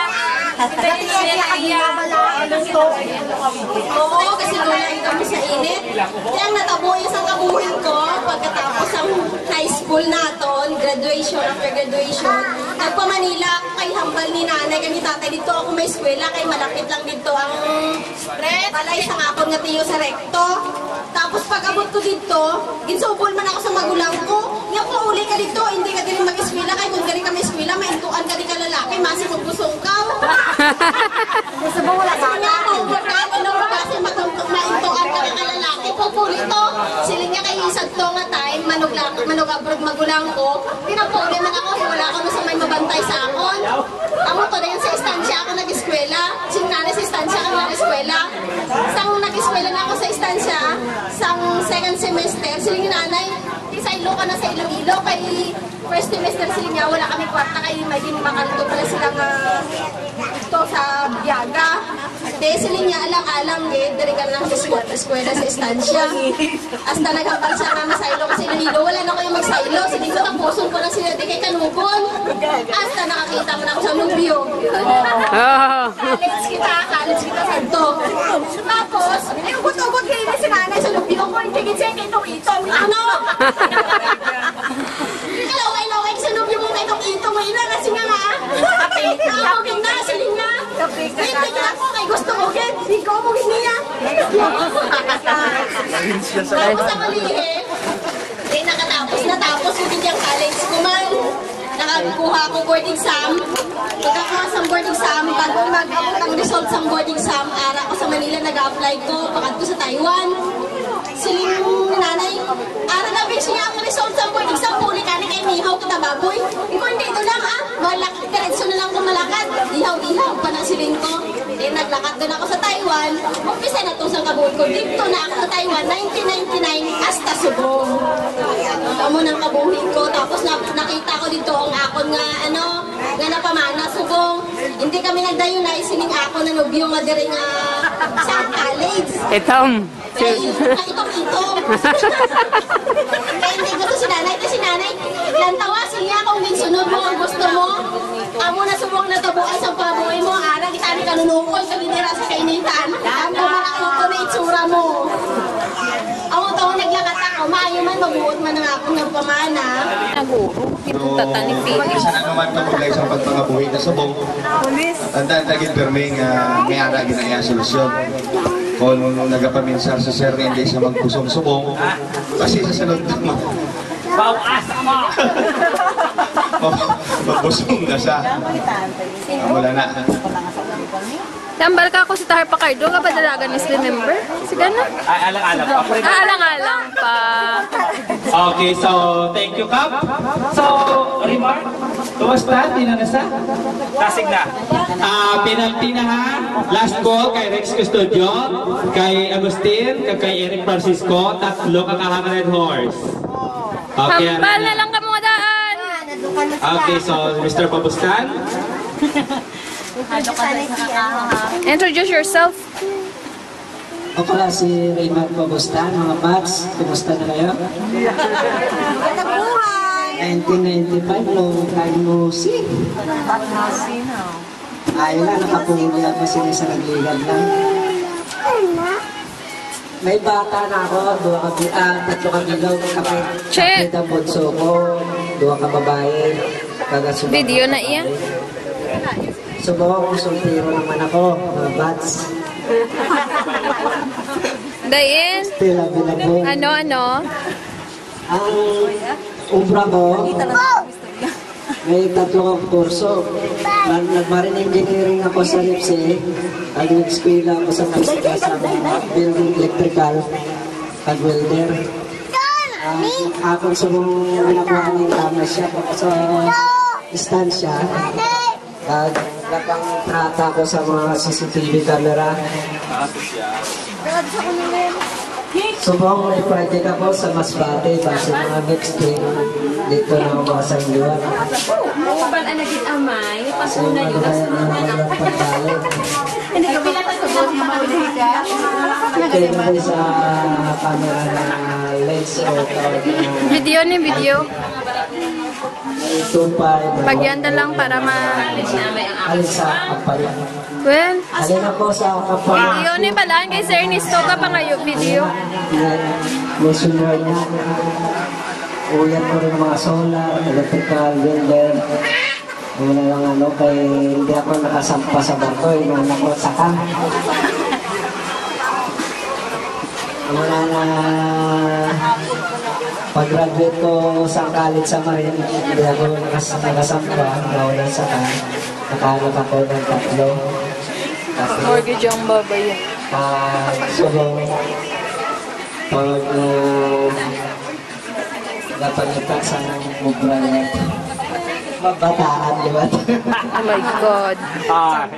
Oo, kasi nulain kami sa init. Kaya nataboy sa kabuhin ko pagkatapos ang high school naton, graduation, after graduation. Nagpa-Manila ako kay hambal ni nanay, kami tatay dito ako may eskwela, kay malapit lang dito ang balay sa ngapon nga tiyo sa rekto. Tapos pag abot ko dito, ginsubol man ako sa magulang ko. Nga po, uli ka dito, hindi ka din mag-eskwela, kay kung gani kami eskwela, maintuan ka din ka lalaki, masih magbusong ka.
Gusto mo wala ka?
Nga po, kasi maintuan ka ng lalaki. Pupuli to, siling niya kayo isag to nga time, manug-abroad magulang ko. Pinapuli man ako, wala ako na sa may mabantay sa akon. Amo to na yan sa istansya ako nag-eskwela. Sinanay sa istansya ako nag-eskwela. Sang nag-eskwela na ako sa istansya, sang second semester, siling nanay, sa ilo ka na sa Iloilo, kay first semester sila niya, wala kami kwarta, kay may din makalito pala silang ito sa biyaga. Dahil sila niya alang-alang dari ka lang sa eskwela sa istansya. Hasta nagkapal siya namin sa ilo kasi Iloilo, wala na ko yung magsailo. Sige ko tapuson ko na sila di kay Kanubon. Hasta nakakita mo na ako sa Nubyo. College kita sa ito. Tapos, ugot-ugot kayo na si nanay sa Nubyo ko, hindi siya kay itong-itong. Ano? Ilaway sa Nubyo mo kay itong-itong. Ina kasi nga nakapagin na, siling na. Hindi na ako kay gusto ko, Ken. Hindi ko mo niya. Tapos ang malihe, natapos ko din yung college ko man. Nakakuha ko board exam. Pagkakuha sa board exam, bago mag-abot ang result sa board exam, ara ko sa Manila, nag-apply ko, pakad ko sa Taiwan. Siling nanay, ara na ba siya ang result sa board exam, puli ka ni kay Mihaw kita baboy. Ikaw hindi ito lang diretso na lang kung malakad. Ihaw pa na siling ko. Naglakad doon ako sa Taiwan. Umpisa na ito sa kabuhay ko. Dito na ako sa Taiwan, 1999, hasta Subong. Amo ng kabuhay ko. Tapos nakita ko dito ang akon nga, nga napamana, Subong. Hindi kami nagdayo na isining ako na nubyo nga diri nga sa college.
Itom.
Itong. Kaya hindi gusto si nanay. Kasi nanay, lantawa siya kung ginsunod mo ang gusto mo. Amo na subong na tabuan sa pabuhay mo. Ara, kita ni kanunukol sa ginira sa kainitan. Ang kumakakot ko na itsura mo. Amo taon naglakat ako. Maayo man, mabuot man ang akong nagpamana.
Isa na naman kamulay sa pagpangabuhi na subong. Tandaan tagin perming may ara ginaya solusyon. Kung nagapaminsar sa sir na hindi siya magpusong subong, kasi sa sunod naman. Magpusong na siya. Wala na.
Tambal ka ako sa Tahar Pacardo, ka ba dalaga ni Slim member? Sige na.
Alang-alang pa.
Alang-alang pa.
Okay, so thank you, Kap. So, remark? Kumusta? Tinanasa?
Tasig na.
Pinantina ha. Last call kay Rex Custodio, kay Agustin, kay Eric Francisco, tatlo ka 100 horse. Okay,
Hambal na lang ka mga daan.
Okay, so Mr. Pabustan.
Introduce yourself.
Ako pala si Raymond Pabustan, mga Pats. Kumusta na kayo? 1995, long time no see. Ayun na, nakapungo lang kasi sa nagligad lang. May bata na ako, tatlo kabilaw, kapit ang bunso ko, 2 ka babae, kagasubang.
Video na iyan.
Subawa ko, sultiro naman ako, mga Pats.
Dayin.
Still available.
Ano?
Ang ubra ko, may 3 kang kurso. Nag-marine engineering ako sa LIPSE. Nag-eskwela ako sa Mexico sa building electrical. Pag-welder. Akong sumong nakuha ng camera siya sa distansya. Nagkakang trata ko sa mga CCTV camera. Subong may project ako sa Masbate, base mga next week dito na ako sa Induan.
Ba't ang naging amay? Pasuna yun. Hindi ka bilang sa buong maulahi ka?
Ito naman sa camera na lens o
Video ni video.
2.5.
Pagyan na lang para
Alin sa kapal.
Well,
Alin ako sa kapal.
video ni balaan kay Sir Ernesto ka pa kayo video.
Listener niya. Uyan ko rin ng mga solar, electrical, welder. Wala lang kay hindi ako nakasampa sa barko, inuun ako saka. Wala na pag-graduate ko sa college sa Marine, hindi ako nakasampa, wala saka. Nakahanap ako ng 3.
Mortgage ang babayan.
So, pag napalitan sa mubra niya, mabataan, di ba?
Oh my God.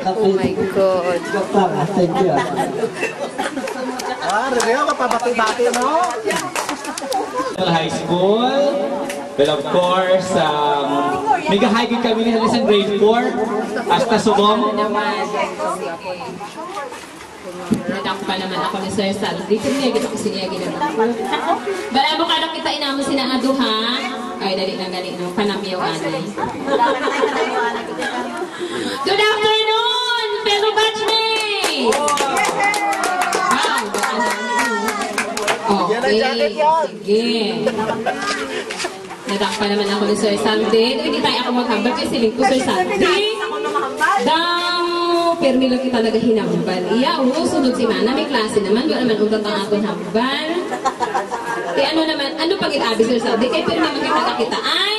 Oh my God.
Joke lang, thank you.
Review ka pa, bati-bati, no?
High school. Well, of course, nag-hiking kami ni sa grade 4. Hasta subong.
Nadak pa naman ako ni Sir Sal. Dito niya kita ko siya ginagawa. Bala mo kada kita inamo sina aduha. Ay dali na panamyaw ani. Good afternoon, fellow batchmates. Wow, sige. Nadak pa naman ako ni Sir Sandy. Hindi tayo ako maghambal kasi siling ko Sir Sandy. Permi lang kita nagahinambal. Iya, sunod si Mana, may klase naman. Wala naman ugat ang aton hambal. Kaya ano naman, ano pag ilabi Sir Sandy? Kaya permi lang kita ay...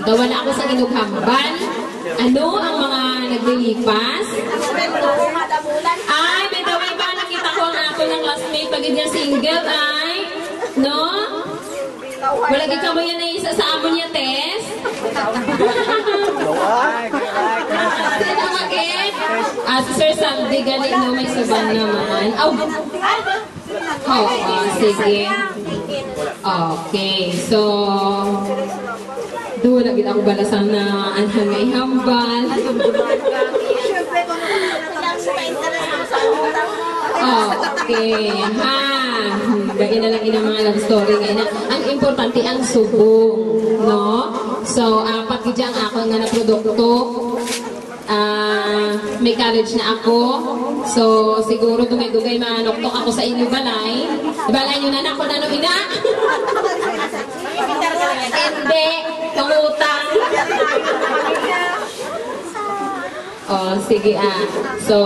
Dawa na ako sa inughambal. Ano ang mga naglilipas? Ay, may daway ba nakita ko ang ako ng classmate pag niya single ay? No? Wala ikaw mo yan na isa sa amo niya, Tess? Sino makit? Si Sir Sandy, galing no, may saban naman. Sige. Okay, so... doon lagi ako balasan na anhan ngay hambal. Okay, ha. Bagay na lang ng mga love story ngayon. Ang importante ang subong, no? So, apat gidya ang ako nga na produkto. May college na ako. So, siguro dumay-dugay manoktok ako sa inyo balay. Balay nyo na ako na no ina. Hindi, pangutang. Sige So,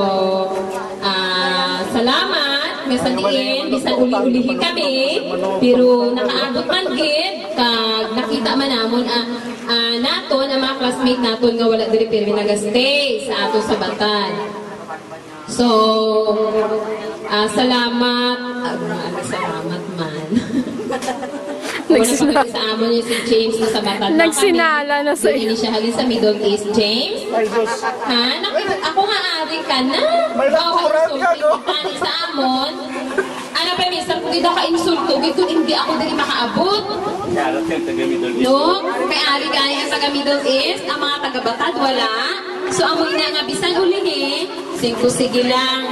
salamat. Bisan diin, bisan uli-ulihin kami. Pero nakaabot man gid kag nakita man namon naton ang mga classmate naton nga wala diri pirmi nagastay sa ato sa Batan. So, salamat. Salamat man. Nagsinala. Sa amo niya si James na sa Batan.
Nagsinala na sa iyo.
Hindi siya halin sa Middle East, James. Ha? Ako nga ari ka na. May lang sa amon. Ano pa, Miss?
sa pagkita ka-insulto, kung hindi ako dali makaabot. No? Kay Ari kaya ang taga Middle East, ang mga taga Batad wala. So amoy na nga bisan ulihin, sige lang.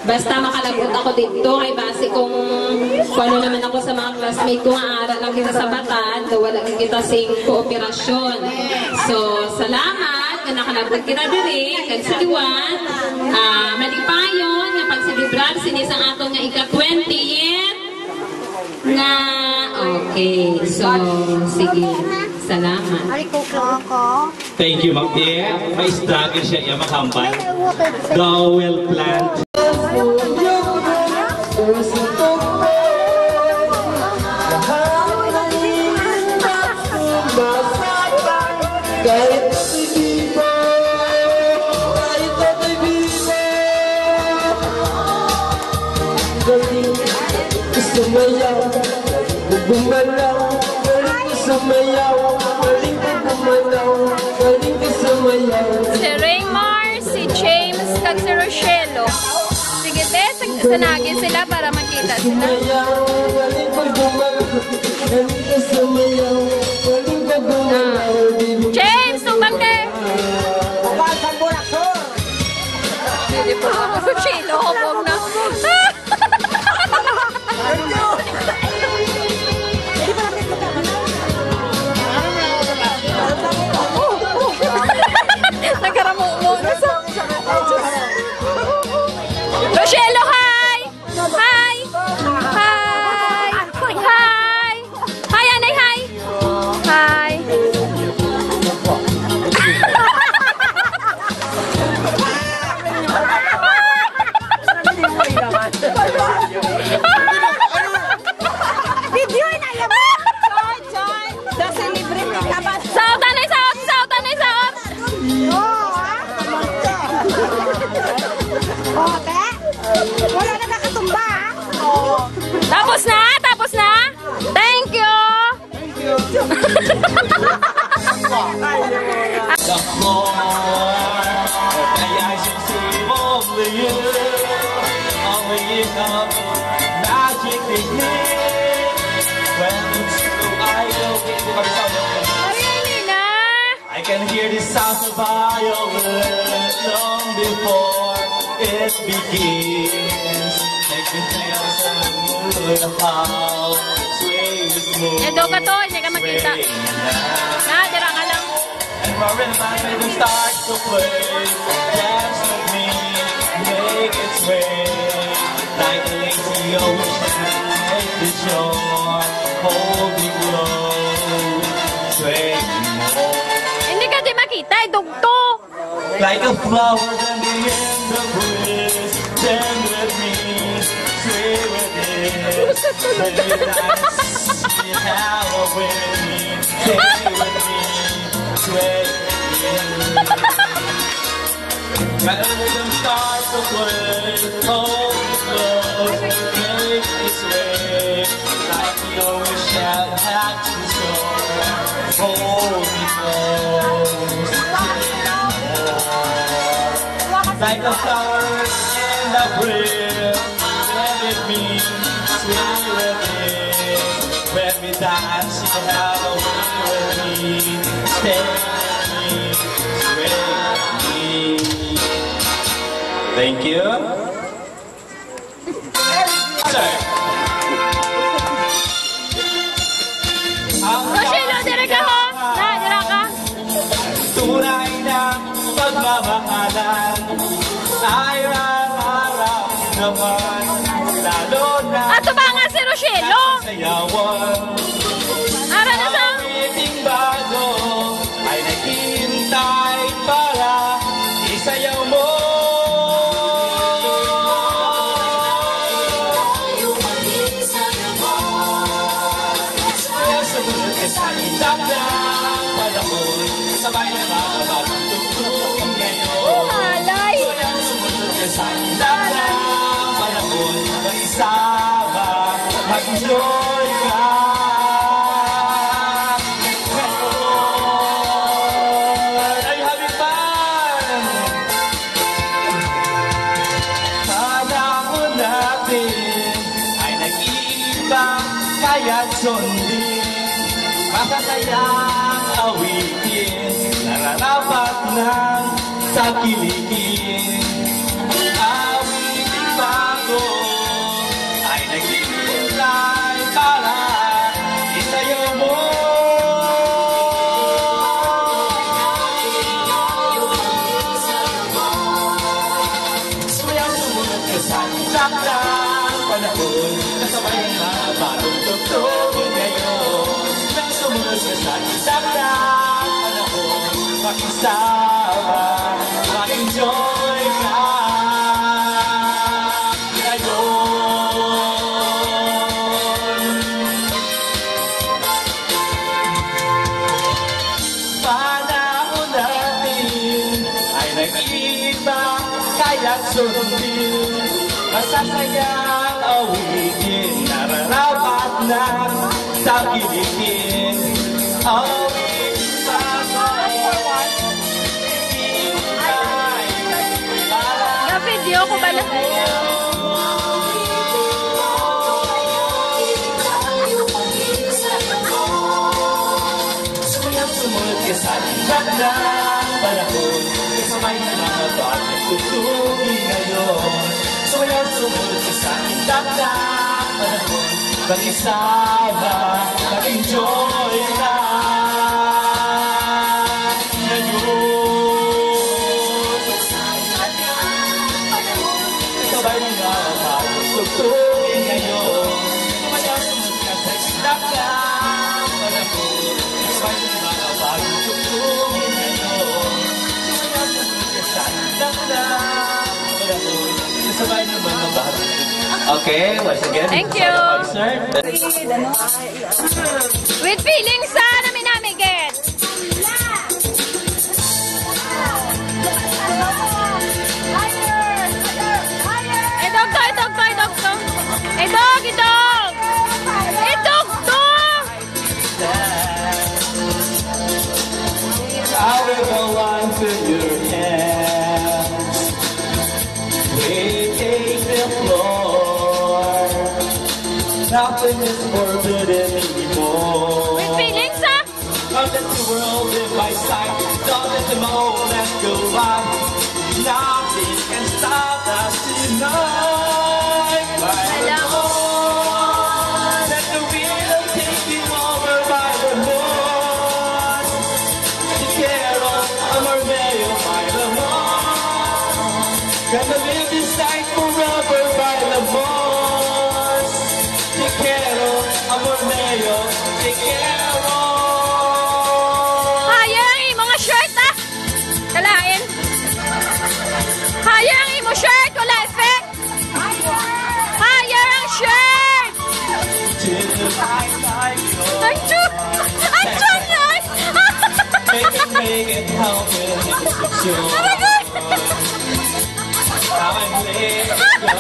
Basta makalagot ako dito, kay base kung ano naman ako sa mga classmate ko, aaral lang kita sa Batad, wala lang kita sa kooperasyon. So, salamat, na nakalagot kita diri, kag sa liwan, malipayon, nga pagsilibrar, sinisang aton nga ika-20th, nga, okay, so, sige, salamat.
Thank you, Ma'am Tia. May struggle siya iya makambal. Go well planned.
Si Raymar, si James, kag si Rochelo. Sige, sanagin sila para makita sila. James, tumbang ka! Hindi po ako Rochelo, hubog na. Nagkaramo-mo na sa... Rochelo, hi! Hi! Hi! Hi! Hi, Anay, hi! Hi!
Video na yan! Joy! Da-celebrate ka ba?
Saot, Anay, saot! Saot, Anay, saot!
Ote? Wala na nakatumba,
Tapos na? Tapos na? Thank you!
The floor, kaya siyang only you know, magic technique. When it's true, I don't get the I can hear the sound of violin long before it begins. Make me feel so good how sway is moving.
Edo ka to, hindi ka makita. Dira ka lang.
And my rhythm starts to play. Dance with me, make it sway. Like a lazy ocean, make the shore. Hold me close, sway me more.
Hindi ka di makita, dugto.
Like a flower bending in the breeze. Stand with me, sway with it. Let me dance, see how with me. Stay with me, sway with me. Let the rhythm start to play. Hold me close, make me sway. Like the ocean had to shore. Hold me close. Like a flower in the breeze, let it be, sway with me. When we dance, you have a way with me. Stay with me, sway with me. Thank you. Sir.
Rochelo, dira ka ho. Dira ka.
Tunay na pagmamahalan ay araw naman, lalo na
Ato ba nga si Rochelo?
sayawan.
Ara na sa...
Awiting bago ay naghihintay para isayaw mo. Sumunod ka sa itap ng panahon, sabay na makabagong tugtog ngayon.
Malay!
Sumunod ka sa itap ng panahon, mag-isama, mag-enjoy ka. Ngayon, are you having fun? Panahon natin ay kaya't sundin, masasayang awitin, nararapat ng tagilikin. Awiting bago ay naghihintay para isayo mo. Sumayaw sumunod ka sa isak ng panahon, kasabay ang mga bagong tugtugin ngayon. Nang sumunod ka sa isak ng panahon, makisama, mag-enjoy ka ngayon. Panahon natin ay nag-iiba, kaya't sundin, masasayang awitin, nararapat ng tagilikin. Awitin bago
Na-video ko pala.
sumunod ka sa ikat ng panahon, kasabay ng mga bagong tutugin ngayon. Sumunod ka sa ikat ng panahon, mag-isama, mag-enjoy ka ngayon. Kasabay ng mga bagong tutugin ngayon. Sumunod ka sa ikat ng panahon, kasabay ng mga bagong tutugin ngayon. Sumunod ka sa ikat ng panahon, kasabay ng mga bagong. Okay, once again,
thank you. With feelings sa namin get. Idog to.
I will go on to your hands. We take the floor. Nothing is forbidden anymore.
With feelings, ah?
Don't let the world live by sight. Don't let the moment go by. Nothing can stop us tonight. By the moon, let the wheel take you over by the moon. Te quiero, amor mío, by the moon. Gonna live this night forever by the moon. Te quiero, amor mío, te quiero.
Hayang mga shirt, ah! Kalain. Hayang imo shirt, wala effect. Hayang shirt! Anjun! Anjun yan!
Make it help it,
Aragoy!
I'm letting go.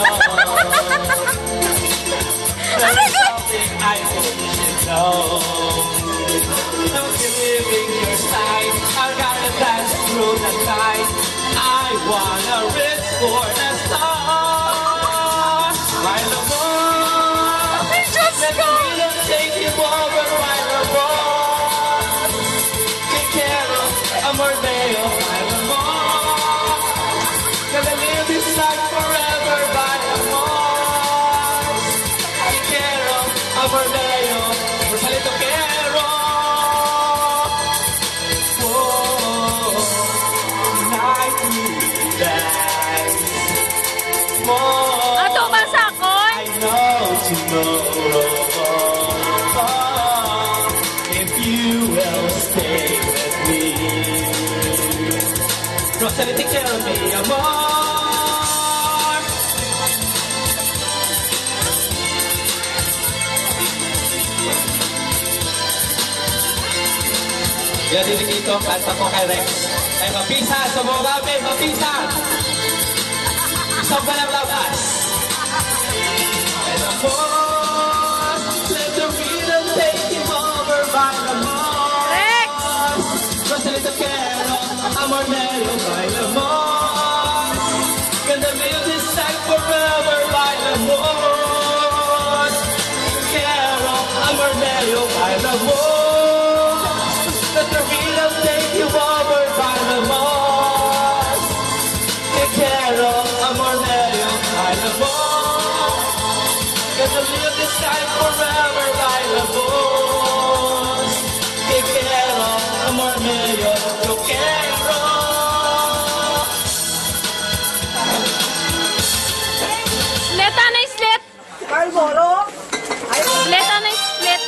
There's something I think you should know. Don't be leaving your side. I gotta dance through the night. I wanna reach for the stars. My love, let the rhythm take you over. My love, te quiero, amor mío. My love, gonna live this life forever by amor. Te quiero, amor mío. Rosalito quiero. Oh, tonight we dance. More.
Ato ba sa akon?
I know tomorrow. If you will stay with me. Rosalie, take care of me, amor. Yan din dito, kanta ko kay Rex. Ay, mapisa sa mga gabi, mapisa. Isang ka lang labas. And of course, let the rhythm take you over by the moon.
Rex!
Rosalito quiero, amor mío, by the moon. Gonna live this night forever by the moon. Quiero, medio, I love mo. That the freedom take you over by the most. Te quiero, amor medio, I love mo. Get to live this time forever by the most. Te quiero, amor medio, yo quiero.
Sleta na slet.
Marlboro?
Sleta na slet.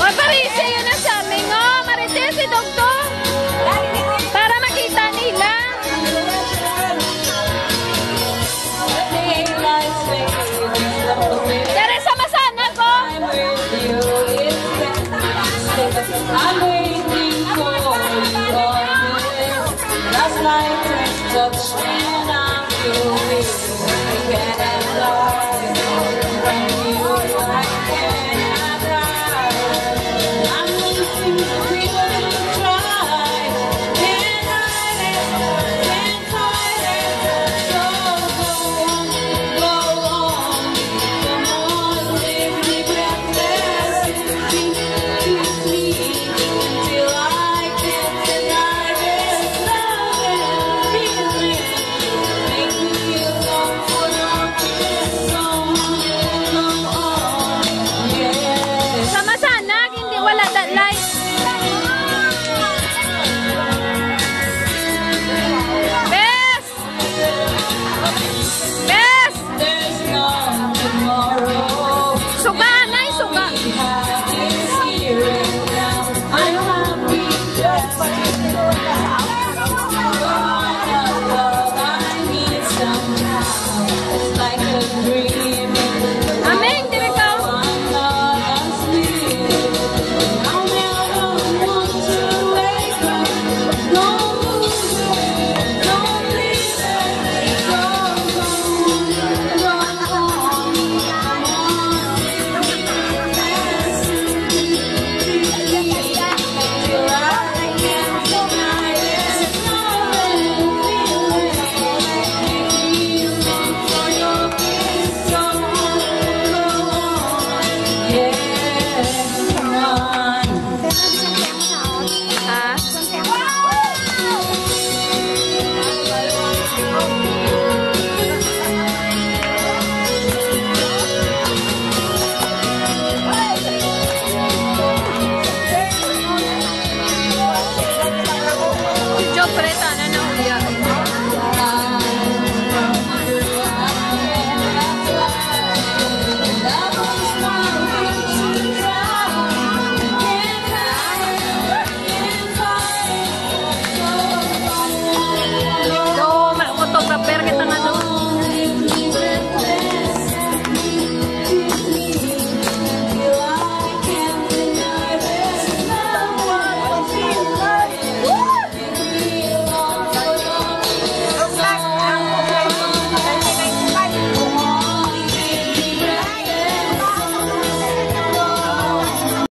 Oy, Parise, yun ang sabi nga. Marites, si Doktor. Para makita nila. Teresa Masana ko.
I'm waiting for you always. Last night touched me and I'm feeling I can't love.